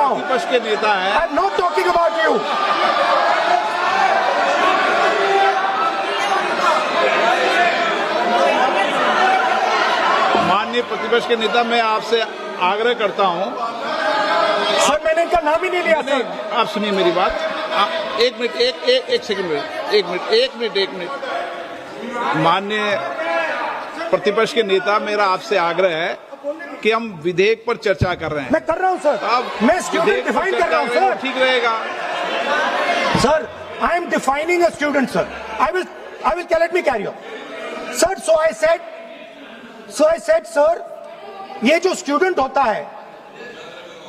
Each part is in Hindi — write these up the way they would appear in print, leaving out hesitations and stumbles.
हूं। विपक्ष के नेता है। I am not talking about you. माननीय प्रतिपक्ष के नेता, मैं आपसे आग्रह करता हूं। सर मैंने इनका नाम ही नहीं लिया सर। आप सुनिए मेरी बात। एक मिनट, एक सेकंड में, एक मिनट। माननीय प्रतिपक्ष के नेता, मेरा आपसे आग्रह है कि हम विधेयक पर चर्चा कर रहे हैं। मैं कर रहा हूं सर। आप मैं स्टूडेंट डिफाइन कर रहा हूं सर। ठीक रहेगा sir. I am defining a student sir. I will let me carry on sir. So I said sir, ये जो स्टूडेंट होता है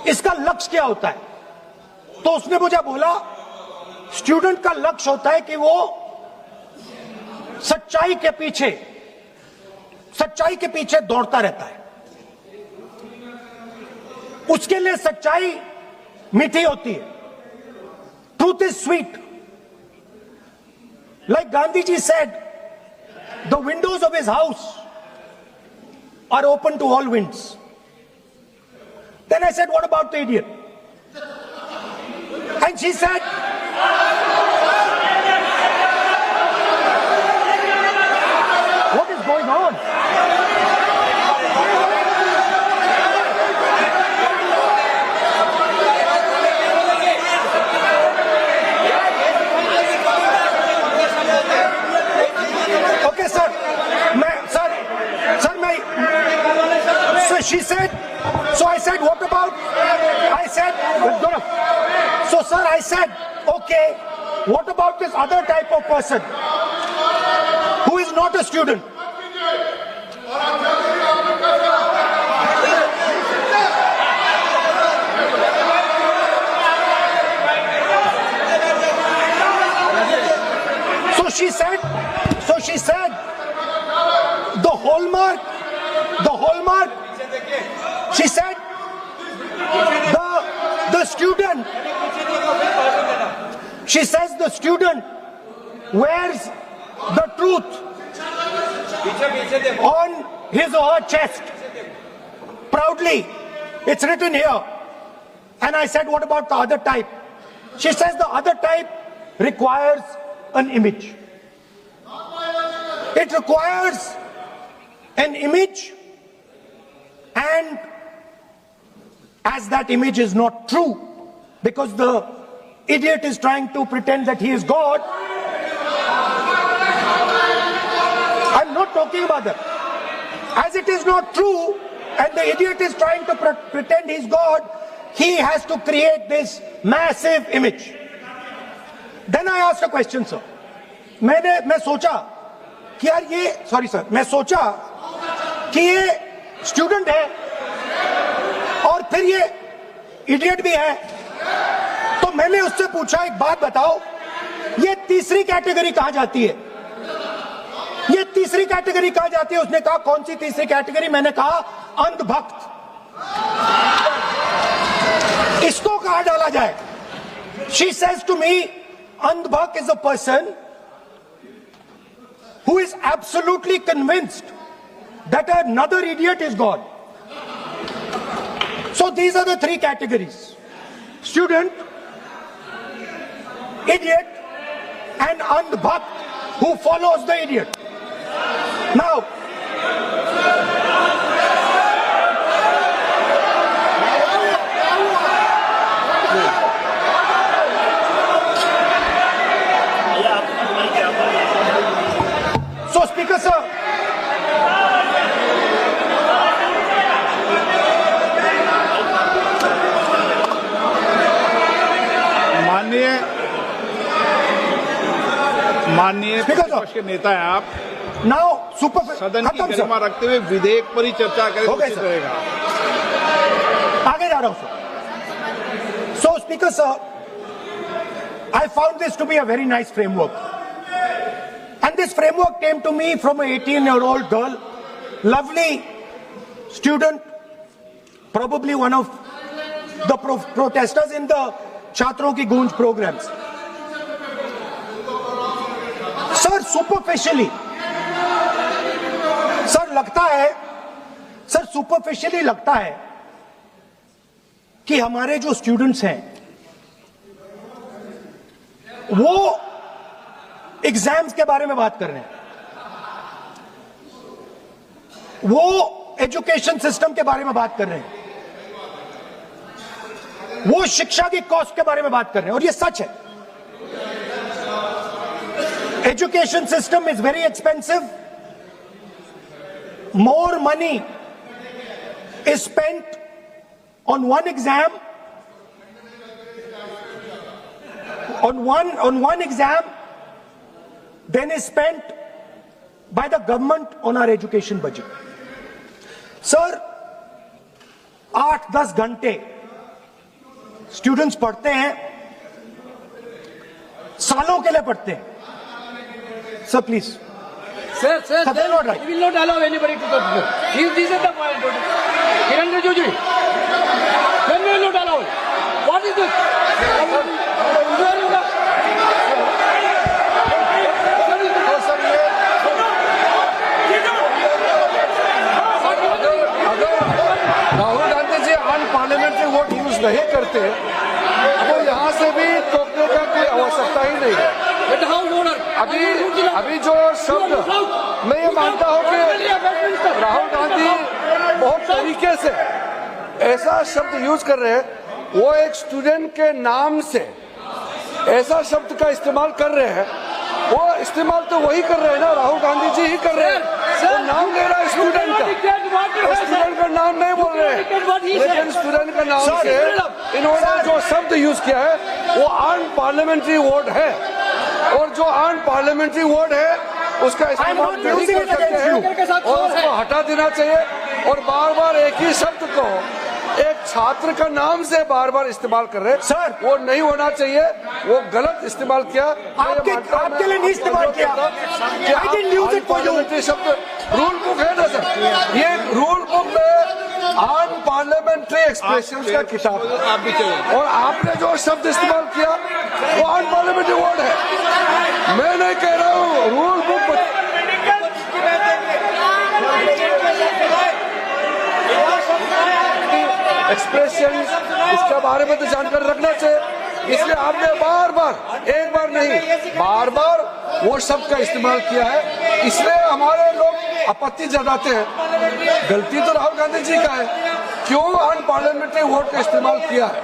इसका लक्ष्य क्या होता है? तो उसने मुझे बोला स्टूडेंट का लक्ष्य होता है कि वो सच्चाई के पीछे दौड़ता रहता है। उसके लिए सच्चाई मीठी होती है। Truth is sweet. Like Gandhi ji said, the windows of his house are open to all winds. Then I said, what about the idiot? And she said, what is going on? Okay, sir. So she said, so I said, what about? I said, so sir, I said, okay, what about this other type of person who is not a student? So she said, the hallmark, she said, the student, she says the student wears the truth on his or her chest proudly. It's written here. And I said, what about the other type? She says the other type requires an image. It requires an image, and as that image is not true, because the idiot is trying to pretend that he is God. I'm not talking about that. As it is not true, and the idiot is trying to pretend he's God, he has to create this massive image. Then I asked a question, sir. मैं सोचा कि यार ये, सॉरी सर, मैं सोचा कि ये स्टूडेंट है और फिर ये इडियट भी है, तो मैंने उससे पूछा एक बात बताओ, ये तीसरी कैटेगरी कहां जाती है? ये तीसरी कैटेगरी कहां जाती है? उसने कहा कौन सी तीसरी कैटेगरी? मैंने कहा अंधभक्त। इसको कहां डाला जाए? She says to me, अंधभक्त is a person who is absolutely convinced that another idiot is God. So these are the three categories: student, idiot, and andhbhakt who follows the idiot. Now, so Speaker sir, माननीय प्रतिपक्ष के नेता है आप। now super सदन की गरिमा रखते हुए विधेयक पर ही चर्चा करें तो उचित रहेगा। आगे जा रहा हूं sir. So Speaker sir, I found this to be a very nice framework, and this framework came to me from an 18-year-old girl, lovely student, probably one of the protesters in the Chhatron Ki Goonj programs. Sir superficially, sir लगता है, सर सुपरफिशियली लगता है कि हमारे जो स्टूडेंट्स हैं वो एग्जाम्स के बारे में बात कर रहे हैं, वो एजुकेशन सिस्टम के बारे में बात कर रहे हैं, वो शिक्षा की कॉस्ट के बारे में बात कर रहे हैं, और ये सच है। Education system is very expensive, more money is spent on one exam, on one exam than is spent by the government on our education budget. Sir, 8-10 घंटे स्टूडेंट्स पढ़ते हैं, सालों के लिए पढ़ते हैं। Sir please. Sir, Sir, they are not right. we will not allow anybody to talk. This is the point. Kiran Rijiju, then we will not allow it. What is this? Rahul Gandhi ji unparliamentary word use नहीं करते तो यहाँ से भी टोकने का कोई आवश्यकता ही नहीं है। अभी जो शब्द मैं ये मानता हूँ कि राहुल गांधी बहुत तरीके से ऐसा शब्द यूज कर रहे हैं, वो एक स्टूडेंट के नाम से ऐसा शब्द का इस्तेमाल कर रहे हैं। वो इस्तेमाल तो वही कर रहे हैं ना, राहुल गांधी जी ही कर रहे हैं। वो नाम ले रहा है स्टूडेंट का, स्टूडेंट का नाम नहीं बोल रहे हैं, लेकिन स्टूडेंट का नाम से इन्होंने जो शब्द यूज किया है वो अनपार्लियामेंट्री वोट है, और जो अनपार्लियामेंट्री वोट है उसका इस्तेमाल नहीं कर सकते हैं और उसको हटा देना चाहिए। और बार बार एक ही शब्द को एक छात्र का नाम से बार बार इस्तेमाल कर रहे हैं सर, वो नहीं होना चाहिए, वो गलत इस्तेमाल किया। आपके लिए नहीं इस्तेमाल किया, पार्लियामेंट्री शब्द रूल बुक है ना सर, ये रूल बुक में अनपार्लियामेंट्री एक्सप्रेशन का किताब आप भी चाहिए, और आपने जो शब्द इस्तेमाल किया वो अनपार्लियामेंट्री वर्ड है। मैं नहीं कह रहा हूँ, रूल बुक एक्सप्रेशन इसके बारे में तो जानकारी रखना चाहिए, इसलिए आपने बार बार, एक बार नहीं बार बार वो शब्द का इस्तेमाल किया है, इसलिए हमारे लोग आपत्ति जताते हैं। गलती तो राहुल गांधी जी का है, क्यों अनपार्लियामेंट्री वोट का इस्तेमाल किया है।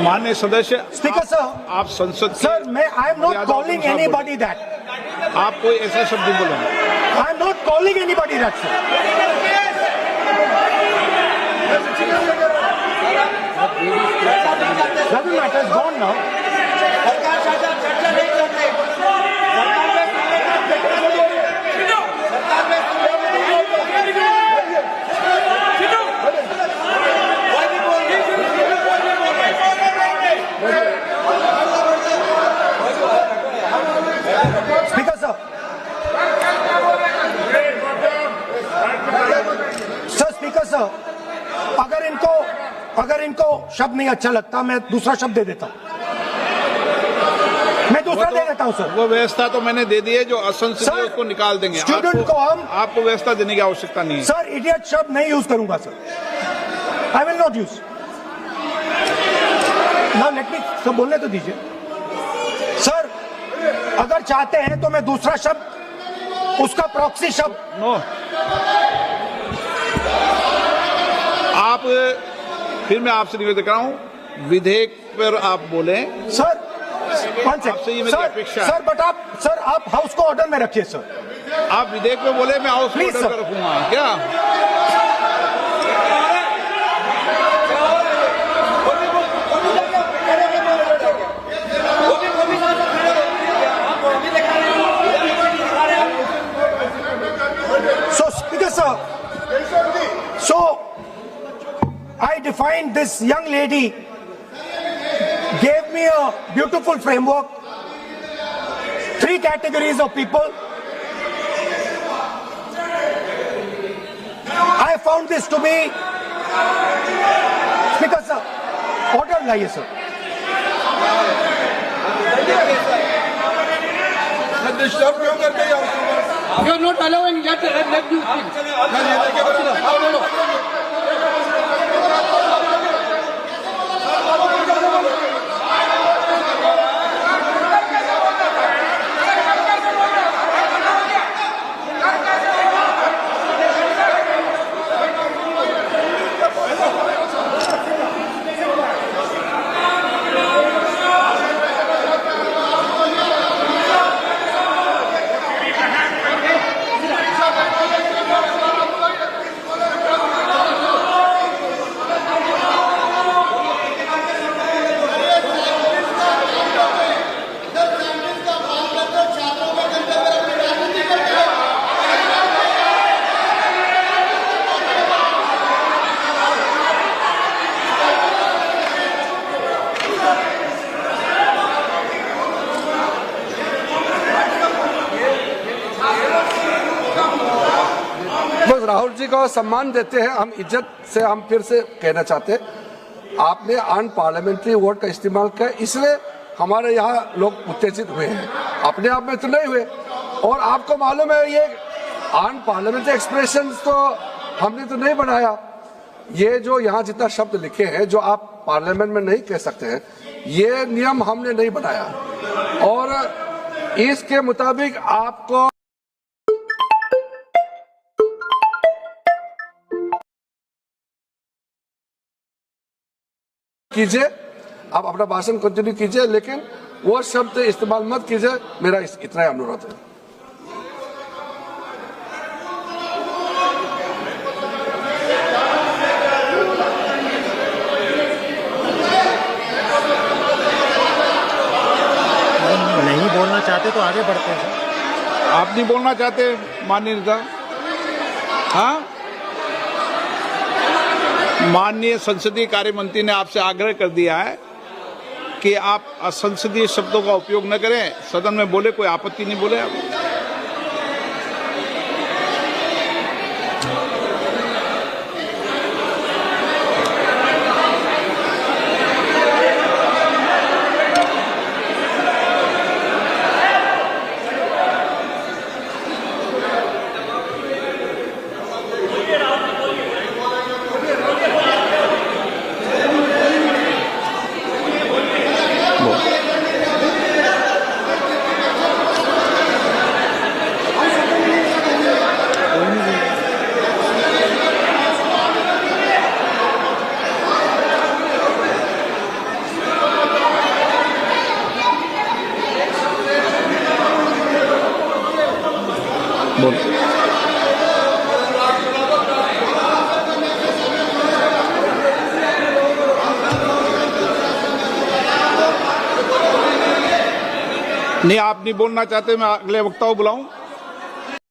माननीय सदस्य स्पीकर सर, आप संसद सर मैं I am not calling anybody that, आप कोई ऐसा शब्द नहीं बोलेंगे। I am not calling anybody that sir. Doesn't matter, it's gone now. Speaker sir. Sir, Speaker sir, अगर इनको शब्द नहीं अच्छा लगता मैं दूसरा शब्द दे देता हूं, मैं दूसरा दे देता हूं सर। वो व्यवस्था तो मैंने दे दी है, जो असंसदीय उसको निकाल देंगे। स्टूडेंट को हम आपको व्यवस्था देने की आवश्यकता नहीं है सर। इडियट शब्द नहीं यूज करूंगा sir, I will not use. Now let me सब बोलने तो दीजिए सर। अगर चाहते हैं तो मैं दूसरा शब्द, उसका प्रॉक्सी शब्द। नो, आप फिर मैं आपसे निवेदन कर रहा हूं, विधेयक पर आप बोले सर। आपसे ये मेरी अपेक्षा है। सर बट आप हाउस को ऑर्डर में रखिए सर। आप विधेयक पे बोले, मैं हाउस Please, ऑर्डर sir. पे रखूंगा क्या? So Speaker sir, so I defined this young lady, gave me a beautiful framework, 3 categories of people. I found this to be, Speaker sir, order लाइए sir. You are not allowing, let you speak. जी को सम्मान देते हैं, हम इज्जत से हम फिर से कहना चाहते हैं, आपने अन पार्लियामेंट्री वर्ड का इस्तेमाल किया, इसलिए हमारे यहाँ लोग उत्तेजित हुए हैं, अपने आप में तो नहीं हुए। और आपको मालूम है ये अन पार्लियामेंट्री एक्सप्रेशन तो हमने तो नहीं बनाया, ये जो यहाँ जितना शब्द लिखे हैं जो आप पार्लियामेंट में नहीं कह सकते हैं, ये नियम हमने नहीं बनाया। और इसके मुताबिक आपको कीजिए, आप अपना भाषण कंटिन्यू कीजिए, लेकिन वो शब्द इस्तेमाल मत कीजिए, मेरा इतना ही अनुरोध है। नहीं बोलना चाहते तो आगे बढ़ते हैं सर। आप नहीं बोलना चाहते माननीय नेता? हाँ, माननीय संसदीय कार्य मंत्री ने आपसे आग्रह कर दिया है कि आप असंसदीय शब्दों का उपयोग न करें, सदन में बोले, कोई आपत्ति नहीं बोले आप। नहीं, आप नहीं बोलना चाहते, मैं अगले वक्ता को बुलाऊं।